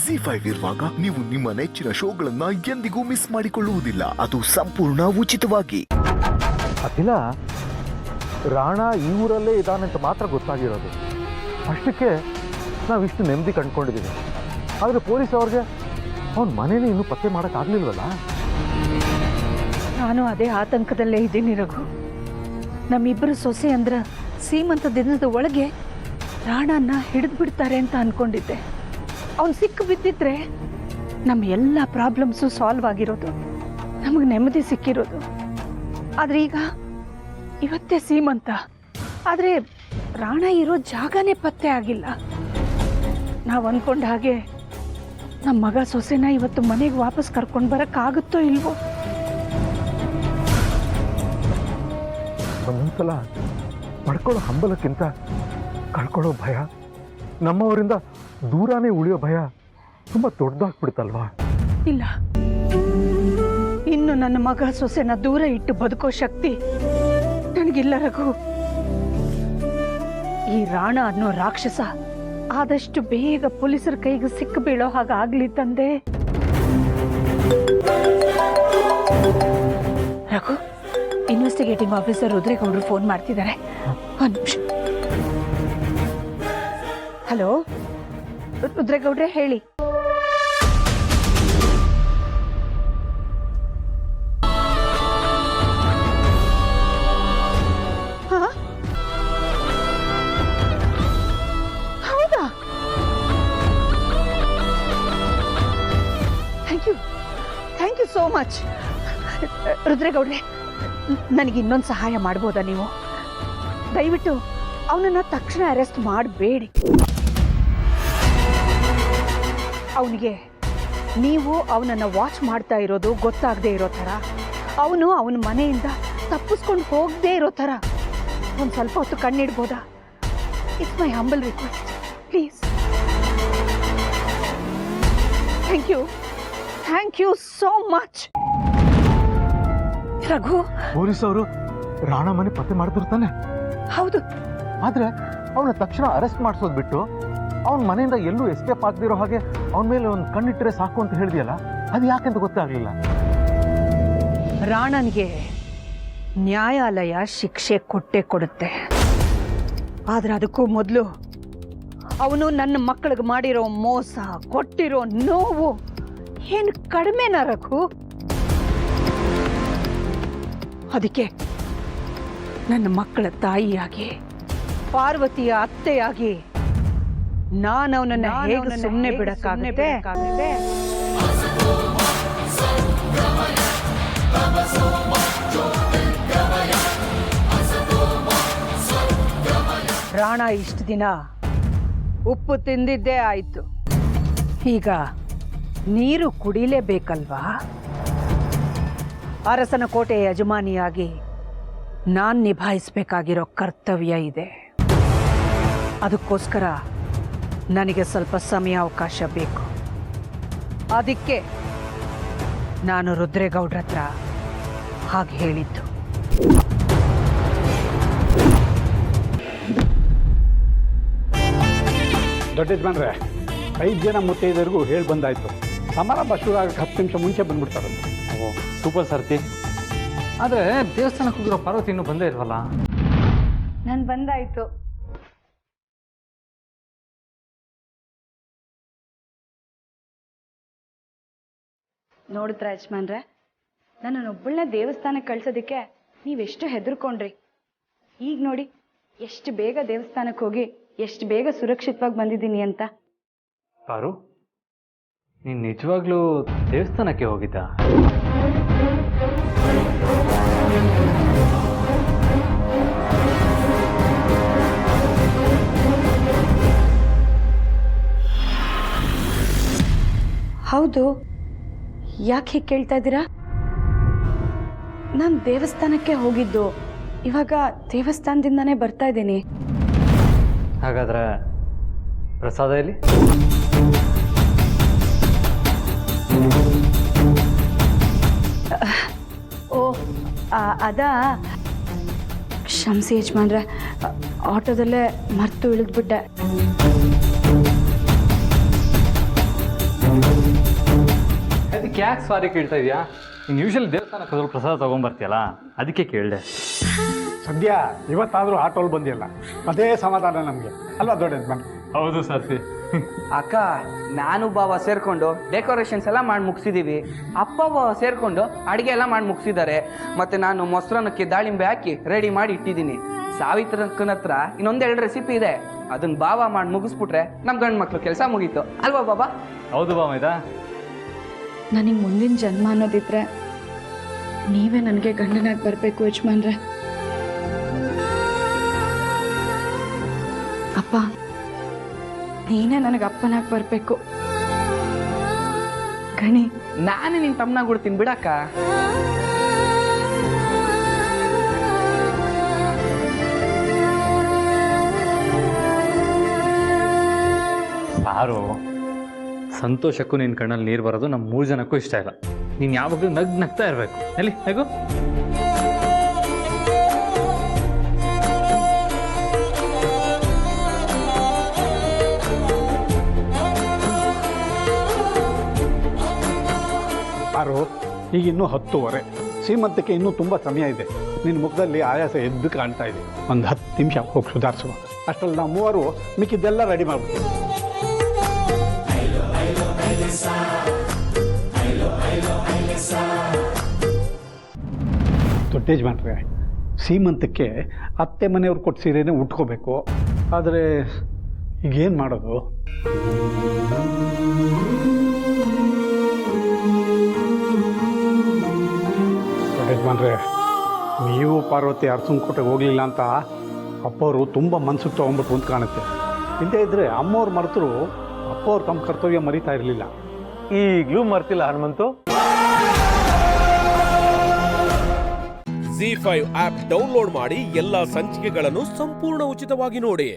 ZEE5 ಇರುವಾಗ ನೀವು ನಿಮ್ಮ ನೆಚ್ಚಿನ ಶೋಗಳನ್ನ ಎಂದಿಗೂ ಮಿಸ್ ಮಾಡಿಕೊಳ್ಳುವುದಿಲ್ಲ. ಅದು ಸಂಪೂರ್ಣ ಉಚಿತವಾಗಿ. ಅಖಿಲ, ರಾಣ ಈ ಊರಲ್ಲೇ ಇದ್ದಾನಂತ ಮಾತ್ರ ಗೊತ್ತಾಗಿರೋದು. ಅಷ್ಟಕ್ಕೆ ನಾವಿಷ್ಟು ನೆಮ್ಮದಿ ಕಂಡುಕೊಂಡಿದ್ದೀವಿ. ಆದರೆ ಪೊಲೀಸ್ ಅವ್ರಿಗೆ ಅವನ ಮನೇಲಿ ಇನ್ನೂ ಪತ್ತೆ ಮಾಡೋಕ್ಕಾಗಲಿಲ್ವಲ್ಲ. ನಾನು ಅದೇ ಆತಂಕದಲ್ಲೇ ಇದ್ದೀನಿ ರಘು. ನಮ್ಮಿಬ್ಬರು ಸೊಸೆ ಅಂದ್ರ ಸೀಮಂತ ದಿನದ ಒಳಗೆ ರಾಣನ್ನ ಹಿಡಿದು ಬಿಡ್ತಾರೆ ಅಂತ ಅನ್ಕೊಂಡಿದ್ದೆ. ಅವನು ಸಿಕ್ಕು ಬಿದ್ದಿದ್ರೆ ನಮ್ಮ ಎಲ್ಲ ಪ್ರಾಬ್ಲಮ್ಸು ಸಾಲ್ವ್ ಆಗಿರೋದು, ನಮಗೆ ನೆಮ್ಮದಿ ಸಿಕ್ಕಿರೋದು. ಆದ್ರೆ ಈಗ ಇವತ್ತೇ ಸೀಮಂತ, ಆದರೆ ರಾಣ ಇರೋ ಜಾಗನೇ ಪತ್ತೆ ಆಗಿಲ್ಲ. ನಾವು ಅಂದ್ಕೊಂಡ ಹಾಗೆ ನಮ್ಮ ಮಗ ಸೊಸೆನ ಇವತ್ತು ಮನೆಗೆ ವಾಪಸ್ ಕರ್ಕೊಂಡು ಬರೋಕ್ಕಾಗುತ್ತೋ ಇಲ್ವೋ? ಒಂದೊಂದ್ಸಲ ಪಡ್ಕೊಳ್ಳೋ ಹಂಬಲಕ್ಕಿಂತ ಕಳ್ಕೊಳ್ಳೋ ಭಯ, ನಮ್ಮವರಿಂದ ದೂರನೇ ಉಳಿಯೋ ಭಯ ತುಂಬ ದೊಡ್ಡದಾಗ್ಬಿಡ್ತಲ್ವಾ? ಇಲ್ಲ, ಇನ್ನು ನನ್ನ ಮಗ ಸೊಸೆನ ದೂರ ಇಟ್ಟು ಬದುಕೋ ಶಕ್ತಿ ನನಗಿಲ್ಲ ರಘು. ಈ ರಾಣ ಅನ್ನೋ ರಾಕ್ಷಸ ಆದಷ್ಟು ಬೇಗ ಪೊಲೀಸರ ಕೈಗೆ ಸಿಕ್ಕ ಬೀಳೋ ಹಾಗಾಗ್ಲಿ ತಂದೆ. ರಘು, ಇನ್ವೆಸ್ಟಿಗೇಟಿಂಗ್ ಆಫೀಸರ್ ರುದ್ರೇಗೌಡರು ಫೋನ್ ಮಾಡ್ತಿದ್ದಾರೆ. ಒಂದು ನಿಮಿಷ. ಹಲೋ ರುದ್ರೇಗೌಡ್ರೆ, ಹೇಳಿ. ಹೌದಾ? Thank you so much. ರುದ್ರೇಗೌಡ್ರೆ, ನನಗೆ ಇನ್ನೊಂದು ಸಹಾಯ ಮಾಡ್ಬೋದಾ ನೀವು? ದಯವಿಟ್ಟು ಅವನನ್ನು ತಕ್ಷಣ ಅರೆಸ್ಟ್ ಮಾಡಬೇಡಿ. ಅವನಿಗೆ ನೀವು ಅವನನ್ನು ವಾಚ್ ಮಾಡ್ತಾ ಇರೋದು ಗೊತ್ತಾಗದೇ ಇರೋ ಥರ, ಅವನು ಅವನ ಮನೆಯಿಂದ ತಪ್ಪಿಸ್ಕೊಂಡು ಹೋಗದೇ ಇರೋ ಥರ ಒಂದು ಸ್ವಲ್ಪ ಹೊತ್ತು ಕಣ್ಣಿಡ್ಬೋದಾ? It's my humble request, please. Thank you so much. Raghu, police ಅವರು ರಾಣ ಮನೆ ಪತ್ತೆ ಮಾಡ್ತಿರ್ತಾನೆ. ಹೌದು. ಆದ್ರೆ ಅವನ ತಕ್ಷಣ ಅರೆಸ್ಟ್ ಮಾಡಿಸೋದು ಬಿಟ್ಟು ಅವನ ಮನೆಯಿಂದ ಎಲ್ಲೂ ಎಸ್ಕೇಪ್ ಆಗದಿರೋ ಹಾಗೆ ಅವನ ಮೇಲೆ ಒಂದು ಕಣ್ಣಿಟ್ಟರೆ ಸಾಕು ಅಂತ ಹೇಳಿದೆಯಲ್ಲ, ಅದು ಯಾಕೆಂತ ಗೊತ್ತಾಗ್ಲಿಲ್ಲ. ರಾಣನ್ಗೆ ನ್ಯಾಯಾಲಯ ಶಿಕ್ಷೆ ಕೊಡುತ್ತೆ. ಆದ್ರೆ ಅದಕ್ಕೂ ಮೊದಲು ಅವನು ನನ್ನ ಮಕ್ಕಳಿಗೆ ಮಾಡಿರೋ ಮೋಸ, ಕೊಟ್ಟಿರೋ ನೋವು ಏನು ಕಡಿಮೆನಾ ರಘು? ಅದಕ್ಕೆ ನನ್ನ ಮಕ್ಕಳ ತಾಯಿಯಾಗಿ, ಪಾರ್ವತಿಯ ಅತ್ತೆಯಾಗಿ ನಾನು ಅವನನ್ನ ಹೇಗೆ ಸುಮ್ಮನೆ ಬಿಡಕ್ಕಾಗುತ್ತೆ? ರಾಣ ಇಷ್ಟು ದಿನ ಉಪ್ಪು ತಿಂದಿದ್ದೇ ಆಯ್ತು, ಈಗ ನೀರು ಕುಡಿಲೇಬೇಕಲ್ವಾ? ಅರಸನ ಕೋಟೆಯ ಯಜಮಾನಿಯಾಗಿ ನಾನು ನಿಭಾಯಿಸಬೇಕಾಗಿರೋ ಕರ್ತವ್ಯ ಇದೆ. ಅದಕ್ಕೋಸ್ಕರ ನನಗೆ ಸ್ವಲ್ಪ ಸಮಯಾವಕಾಶ ಬೇಕು. ಅದಕ್ಕೆ ನಾನು ರುದ್ರೇಗೌಡ್ರ ಹತ್ರ ಹಾಗೆ ಹೇಳಿದ್ದು. ದೊಡ್ಡ ಯಜಮಾನ್ರೆ, 5 ಜನ ಮುತ್ತೈದರಿಗೂ ಹೇಳಿ ಬಂದಾಯ್ತು. ಸಮಾರಂಭ ಶುರು ಆಗಕ್ಕೆ 10 ನಿಮಿಷ ಮುಂಚೆ ಬಂದ್ಬಿಡ್ತಾರೆ. ಓ, ಸೂಪರ್ ಸರ್ತಿ. ಆದರೆ ದೇವಸ್ಥಾನಕ್ಕೆ ಹೋಗಿರೋ ಪಾರ್ವತಿ ಇನ್ನೂ ಬಂದೇ ಇಲ್ವಲ್ಲ? ನಾನು ಬಂದಾಯ್ತು. ನೋಡಿದ್ರ ಯಜಮಾನ್ರೆ, ನನ್ನನ್ನೊಬ್ಬಳನ್ನ ದೇವಸ್ಥಾನಕ್ಕೆ ಕಳ್ಸೋದಕ್ಕೆ ನೀವೆಷ್ಟು ಹೆದರ್ಕೊಂಡ್ರಿ. ಈಗ ನೋಡಿ ಎಷ್ಟು ಬೇಗ ದೇವಸ್ಥಾನಕ್ಕೆ ಹೋಗಿ ಎಷ್ಟು ಬೇಗ ಸುರಕ್ಷಿತವಾಗಿ ಬಂದಿದ್ದೀನಿ ಅಂತ. ಪಾರು, ನೀನು ನಿಜವಾಗ್ಲೂ ದೇವಸ್ಥಾನಕ್ಕೆ ಹೋಗಿದ್ದ? ಹೌದು, ಯಾಕೆ ಹೀಗೆ ಕೇಳ್ತಾ ಇದ್ದೀರಾ? ನಾನು ದೇವಸ್ಥಾನಕ್ಕೆ ಹೋಗಿದ್ದು, ಇವಾಗ ದೇವಸ್ಥಾನದಿಂದಾನೇ ಬರ್ತಾ ಇದ್ದೀನಿ. ಹಾಗಾದ್ರೆ ಪ್ರಸಾದ ಎಲ್ಲಿ? ಓ ಅದಾ, ಕ್ಷಮಿಸಿ ಯಜಮಾನ್ರೆ, ಆಟೋದಲ್ಲೇ ಮರ್ತು ಇಳಿದ್ಬಿಟ್ಟೆ. ಇದಕ್ಕೆ ಯಾಕೆ ಸಾರಿ ಕೇಳ್ತಾ ಇದೆಯಾ? ನೀನು ಯೂಶಲಿ ದೇವಸ್ಥಾನಕ್ಕೆ ಹೋದ್ರೆ ಪ್ರಸಾದ ತೊಗೊಂಬರ್ತೀಯಲ್ಲ, ಅದಕ್ಕೆ ಕೇಳಿದೆ. ಸದ್ಯ ಇವತ್ತಾದರೂ ಆಟೋಲ್ ಬಂದಿಲ್ಲ, ಅದೇ ಸಮಾಧಾನ ನಮಗೆ ಅಲ್ವಾ ದೊಡ್ಡ ಯಜಮಾನ್? ಹೌದು ಸರ್ತಿ. ಅಕ್ಕ, ನಾನು ಬಾವ ಸೇರ್ಕೊಂಡು ಡೆಕೋರೇಷನ್ಸ್ ಎಲ್ಲ ಮಾಡಿ ಮುಗಿಸಿದೀವಿ. ಅಪ್ಪ ಬಾವ ಸೇರ್ಕೊಂಡು ಅಡುಗೆ ಎಲ್ಲ ಮಾಡಿ ಮುಗಿಸಿದ್ದಾರೆ. ಮತ್ತೆ ನಾನು ಮೊಸರನ್ನಕ್ಕೆ ದಾಳಿಂಬೆ ಹಾಕಿ ರೆಡಿ ಮಾಡಿ ಇಟ್ಟಿದ್ದೀನಿ. ಸಾವಿತ್ರಕ್ಕನ ಹತ್ರ ಇನ್ನೊಂದೆರಡು ರೆಸಿಪಿ ಇದೆ, ಅದನ್ನ ಬಾವ ಮಾಡಿ ಮುಗಿಸ್ಬಿಟ್ರೆ ನಮ್ಮ ಗಂಡು ಮಕ್ಳು ಕೆಲಸ ಮುಗೀತು ಅಲ್ವಾ ಬಾಬಾ? ಹೌದು ಬಾ ಮೈದಾ. ನನಗೆ ಮುಂದಿನ ಜನ್ಮ ಅನ್ನೋದಿದ್ರೆ ನೀವೇ ನನಗೆ ಗಂಡನಾಗಿ ಬರಬೇಕು ಯಜಮಾನ್ರೆ. ಅಪ್ಪ, ನೀನೇ ನನಗೆ ಅಪ್ಪನಾಗಿ ಬರಬೇಕು. ಗಣಿ, ನಾನೇ ನಿನ್ನ ತಮ್ಮನಾಗಿ ಬಿಡ್ತೀನಿ ಬಿಡಕ್ಕ. ಸಾರು, ಸಂತೋಷಕ್ಕೂ ನಿನ್ನ ಕಣ್ಣಲ್ಲಿ ನೀರು ಬರೋದು ನಮ್ಮ 3 ಜನಕ್ಕೂ ಇಷ್ಟ ಇಲ್ಲ. ನೀನು ಯಾವಾಗಲೂ ನಗ್ತಾ ಇರಬೇಕು. ಎಲ್ಲಿ ನಗು. ಆರು, ಈಗ ಇನ್ನೂ 10:15, ಸೀಮಂತಕ್ಕೆ ಇನ್ನೂ ತುಂಬ ಸಮಯ ಇದೆ. ನಿನ್ನ ಮುಖದಲ್ಲಿ ಆಯಾಸ ಎದ್ದು ಕಾಣ್ತಾ ಇದೆ. ಒಂದು 10 ನಿಮಿಷ ಹೋಗಿ ಸುಧಾರಿಸುವ. ಅಷ್ಟರಲ್ಲಿ ನಾವು 3 ಮಿಕ್ಕಿದ್ದೆಲ್ಲ ರೆಡಿ ಮಾಡ್ಬಿಡ್ತೀವಿ. ದೊಡ್ಡ ಯಜಮಾನ್ರೆ, ಸೀಮಂತಕ್ಕೆ ಅತ್ತೆ ಮನೆಯವ್ರು ಕೊಟ್ಟು ಸೀರೆನೇ ಉಟ್ಕೋಬೇಕು. ಆದರೆ ಈಗೇನು ಮಾಡೋದು? ದೊಡ್ಡ ಯಜಮಾನ್ರೆ, ನೀವು ಪಾರ್ವತಿ ಅರಸನಕೋಟೆಗೆ ಹೋಗಲಿಲ್ಲ ಅಂತ ಅಪ್ಪವರು ತುಂಬ ಮನಸ್ಸಿಗೆ ತೊಗೊಂಡ್ಬಿಟ್ಟು ಅಂತ ಕಾಣುತ್ತೆ. ಇಲ್ಲದೇ ಇದ್ದರೆ ಅಮ್ಮವ್ರು ಮರೆತರು ಅಪ್ಪವ್ರು ತಮ್ಮ ಕರ್ತವ್ಯ ಮರಿತಾ ಇರಲಿಲ್ಲ. ಈಗಲೂ ಮರ್ತಿಲ್ಲ ಹನುಮಂತು. ZEE5 ಆಪ್ ಡೌನ್ಲೋಡ್ ಮಾಡಿ ಎಲ್ಲಾ ಸಂಚಿಕೆಗಳನ್ನು ಸಂಪೂರ್ಣ ಉಚಿತವಾಗಿ ನೋಡಿ.